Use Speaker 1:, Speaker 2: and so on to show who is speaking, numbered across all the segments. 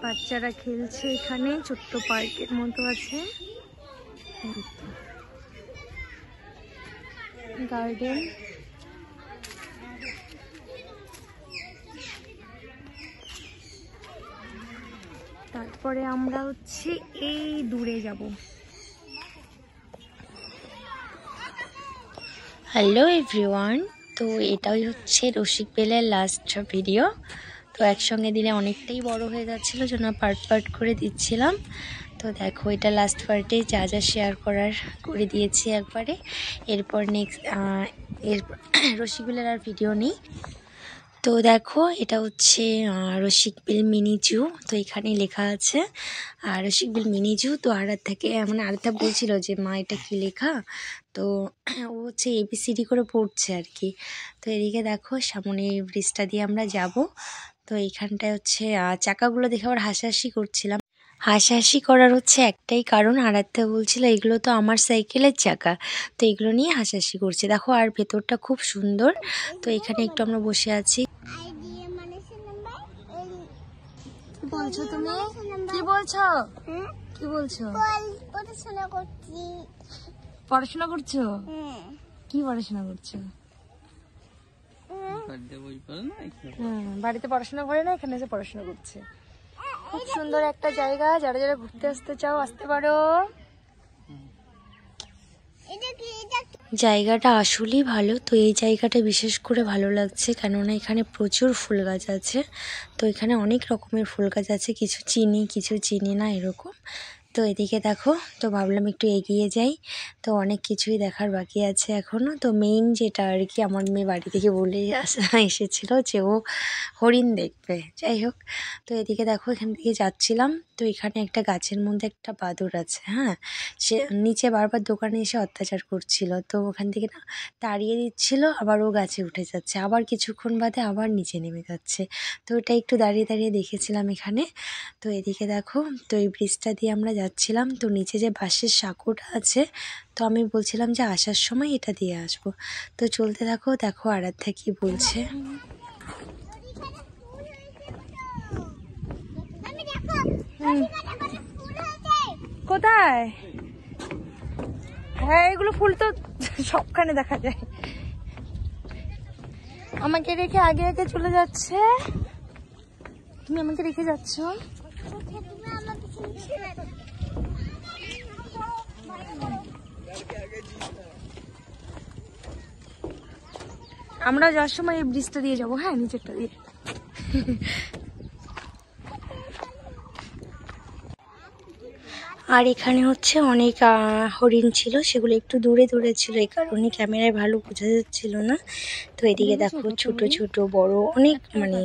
Speaker 1: বাচ্চারা খেলছে এখানে, ছোট্ট পার্কের মতো আছে, গার্ডেন। তারপরে আমরা হচ্ছে এই দূরে যাব। হ্যালো এভরিওয়ান, তো এটাই হচ্ছে রসিক বেলের লাস্ট ভিডিও। তো একসঙ্গে দিলে অনেকটাই বড় হয়ে যাচ্ছিলো, জন্য পার্ট পার্ট করে দিচ্ছিলাম। তো দেখো এটা লাস্ট পার্টে যা যা শেয়ার করার করে দিয়েছি একবারে। এরপর নেক্সট রসিক বেলের আর ভিডিও নেই। তো দেখো এটা হচ্ছে রসিক বিল মিনি জু। তো এখানে লেখা আছে রসিক বিল মিনি জু। তো আরাধ্যাকে মানে আরাধ্যা বলছিল যে মা এটা কি লেখা, তো ও হচ্ছে ABCD করে পড়ছে আর কি। তো এদিকে দেখো সামনে ব্রিজটা দিয়ে আমরা যাব। তো এইখানটায় হচ্ছে চাকাগুলো দেখে আবার হাসাহাসি করছিলাম। হাসাহাসি করার হচ্ছে একটাই কারণ, আরাধ্যা বলছিল এগুলো তো আমার সাইকেলের চাকা, তো এগুলো নিয়ে হাসাহাসি করছে। দেখো আর ভেতরটা খুব সুন্দর। তো এখানে একটু আমরা বসে আছি। কি বলছো তুমি? কি বলছো? কি বলছো? পড়াশোনা করছো? কি পড়াশোনা করছো? বাড়িতে পড়াশোনা করে না, এখানে এসে পড়াশোনা করছে। খুব সুন্দর একটা জায়গা, যারা যারা ঘুরতে আসতে চাও আসতে পারো। জায়গাটা আসলেই ভালো। তো এই জায়গাটা বিশেষ করে ভালো লাগছে কেননা এখানে প্রচুর ফুল গাছ আছে। তো এখানে অনেক রকমের ফুল গাছ আছে, কিছু চিনি কিছু চিনি না এরকম। তো এদিকে দেখো, তো ভাবলাম একটু এগিয়ে যাই। তো অনেক কিছুই দেখার বাকি আছে এখনও। তো মেইন যেটা আর কি, আমার মেয়ে বাড়ি থেকে বলে এসেছিল যে ও হরিণ দেখবে। যাই হোক, তো এদিকে দেখো এখান থেকে যাচ্ছিলাম। তো এখানে একটা গাছের মধ্যে একটা বাদুড় আছে, হ্যাঁ, সে নিচে বারবার দোকানে এসে অত্যাচার করছিল। তো ওখান থেকে না তাড়িয়ে দিচ্ছিল, আবার ও গাছে উঠে যাচ্ছে, আবার কিছুক্ষণ বাদে আবার নিচে নেমে যাচ্ছে। তো ওটা একটু দাঁড়িয়ে দাঁড়িয়ে দেখেছিলাম এখানে। তো এদিকে দেখো, তো এই ব্রিজটা দিয়ে আমরা যাচ্ছিলাম। তো নিচে যে বাঁশের সাঁকোটা আছে, তো আমি বলছিলাম যে আসার সময় এটা দিয়ে আসবো। তো চলতে থাকো, দেখো আরাধ্যা কি বলছে। কোথায়? হ্যাঁ, এগুলো ফুল তো সবখানে দেখা যায়। আমাকে রেখে আগে আগে চলে যাচ্ছে। তুমি আমাকে রেখে যাচ্ছ। আমরা যাওয়ার সময় এই ব্রিজটা দিয়ে যাবো, হ্যাঁ, নিচেরটা দিয়ে। আর এখানে হচ্ছে অনেক হরিণ ছিল, সেগুলো একটু দূরে দূরে ছিল, এই কারণে ক্যামেরায় ভালো বোঝা যাচ্ছিল না। তো এদিকে দেখো ছোট ছোট বড় অনেক মানে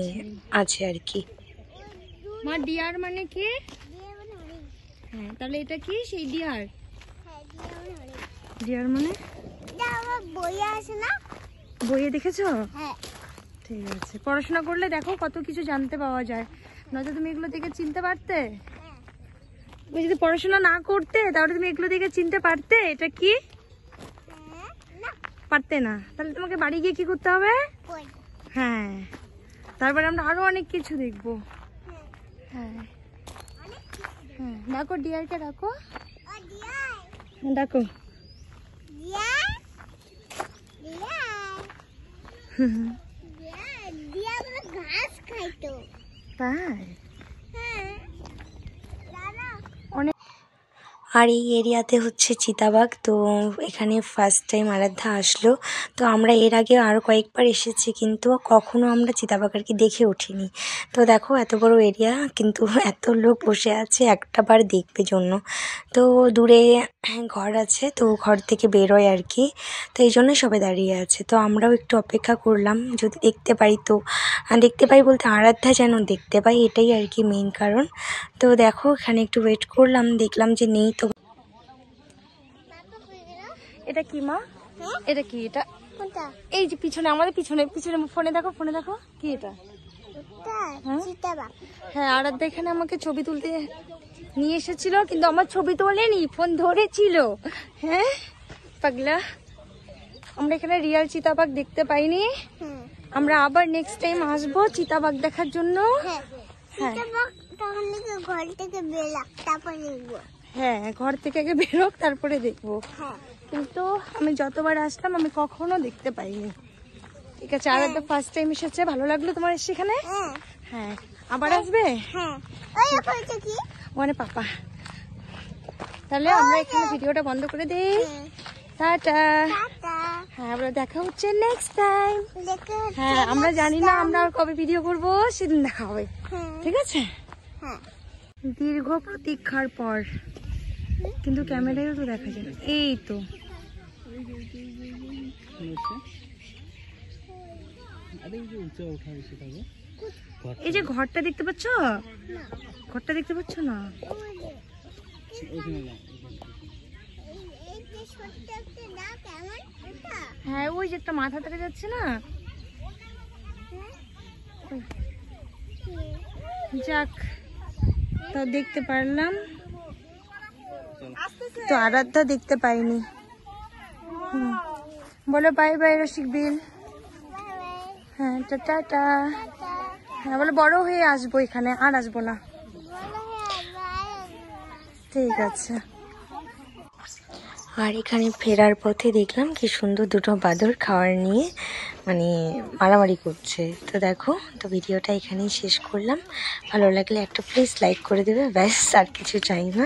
Speaker 1: আছে আর কি। মা ডিয়ার মানে কি? হ্যাঁ, তাহলে এটা কি সেই ডিয়ার? ডিয়ার মানে বইয়ে আছে না? বইয়ে দেখেছো? হ্যাঁ। ঠিক আছে, পড়াশোনা করলে দেখো কত কিছু জানতে পাওয়া যায়, নয়তো তুমি এগুলো দেখে চিনতে পারতে? তুমি যদি পড়াশোনা না করতে তাহলে তুমি এগুলো দেখে চিনতে পারতে এটা কি? পারতে না। তাহলে তোমাকে বাড়ি গিয়ে কি করতে হবে? হ্যাঁ, তারপরে আমরা আরো অনেক কিছু দেখবো। হ্যাঁ হ্যাঁ, ডাকো ডিয়ারকে, ডাকো ডাকো। ঘাস খাইতো তাই? আর এই এরিয়াতে হচ্ছে চিতাবাঘ। তো এখানে ফার্স্ট টাইম আরাধ্যা আসলো। তো আমরা এর আগে আরও কয়েকবার এসেছি, কিন্তু কখনো আমরা চিতাবাঘ আর কি দেখে উঠিনি। তো দেখো এত বড় এরিয়া, কিন্তু এত লোক বসে আছে একটা বার দেখবে জন্য। তো দূরে ঘর আছে, তো ঘর থেকে বেরোয় আর কি, তো এই জন্য সবাই দাঁড়িয়ে আছে। তো আমরাও একটু অপেক্ষা করলাম, যদি দেখতে পাই। তো দেখতে পাই বলতে আরাধ্যা যেন দেখতে পাই, এটাই আর কি মেইন কারণ। তো দেখো এখানে একটু ওয়েট করলাম, দেখলাম যে নেই। তো এটা কি মা? এটা কি? এটা এই যে পিছনে, আমাদের পিছনে পিছনে ফোনে দেখো, ফোনে দেখো কি এটা? হ্যাঁ, আরাধ্যা এখানে আমাকে ছবি তুলতে নিয়ে এসেছিল, কিন্তু আমার ছবি তোলেনি, ফোন ধরেছিল। হ্যাঁ পাগলা, আমরা এখানে রিয়াল চিতাবাঘ দেখতে পাইনি। আমরা আবার নেক্সট টাইম আসবো চিতাবাঘ দেখার জন্য। হ্যাঁ,
Speaker 2: ঘর থেকে বেরোক তারপরে দেখবো।
Speaker 1: হ্যাঁ, ঘর থেকে আগে বেরোক তারপরে দেখবো।
Speaker 2: হ্যাঁ
Speaker 1: কিন্তু আমি যতবার আসলাম আমি কখনো দেখতে পাইনি। ঠিক আছে, আর একটা ফার্স্ট টাইম এসেছে, ভালো লাগলো তোমার সেখানে?
Speaker 2: হ্যাঁ
Speaker 1: হ্যাঁ, আবার আসবে?
Speaker 2: হ্যাঁ। ওই ওটা কি?
Speaker 1: ওখানে পাপা। তাহলে আমরা এখানে ভিডিওটা বন্ধ করে দিই। টাটা।
Speaker 2: টাটা।
Speaker 1: হ্যাঁ, আমরা দেখা হচ্ছে নেক্সট টাইম।
Speaker 2: দেখো।
Speaker 1: হ্যাঁ, আমরা জানি না আমরা আর কবে ভিডিও করব, সেদিন দেখা হবে। ঠিক আছে?
Speaker 2: হ্যাঁ।
Speaker 1: দীর্ঘ প্রতীক্ষার পর, কিন্তু ক্যামেরায়ও তো দেখা যায় না। এই তো এই যে ঘরটা দেখতে পাচ্ছ, ঘরটা দেখতে পাচ্ছ না? হ্যাঁ, ওই যে একটা মাথা থেকে যাচ্ছে না। যাক, তা দেখতে পারলাম তো, আরাধ্যা দেখতে পাইনি। বলো বাই বাই রসিক বিল। হ্যাঁ, টাটা। হ্যাঁ, বলে বড় হয়ে আসবো, এখানে আর আসবো না। ঠিক আছে। আর এখানে ফেরার পথে দেখলাম কি সুন্দর দুটো বাঁদর খাবার নিয়ে মানে মারামারি করছে। তো দেখো, তো ভিডিওটা এখানেই শেষ করলাম। ভালো লাগলে একটা প্লিজ লাইক করে দেবে, ব্যাস, আর কিছু চাই না।